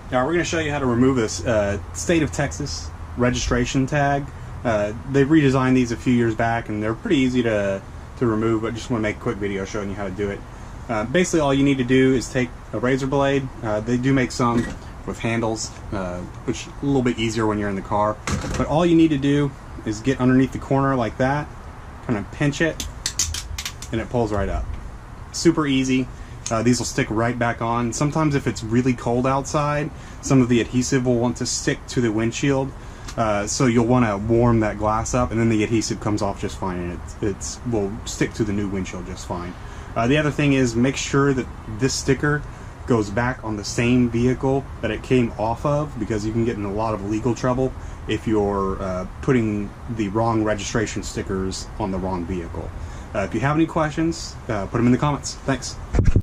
Now we're going to show you how to remove this state of Texas registration tag. They redesigned these a few years back and they're pretty easy to remove, but I just want to make a quick video showing you how to do it. Basically all you need to do is take a razor blade. They do make some with handles, which is a little bit easier when you're in the car. But all you need to do is get underneath the corner like that, kind of pinch it, and it pulls right up. Super easy. These will stick right back on. Sometimes if it's really cold outside, some of the adhesive will want to stick to the windshield. So you'll want to warm that glass up, and then the adhesive comes off just fine, and it will stick to the new windshield just fine. The other thing is, make sure that this sticker goes back on the same vehicle that it came off of, because you can get in a lot of legal trouble if you're putting the wrong registration stickers on the wrong vehicle. If you have any questions, put them in the comments. Thanks.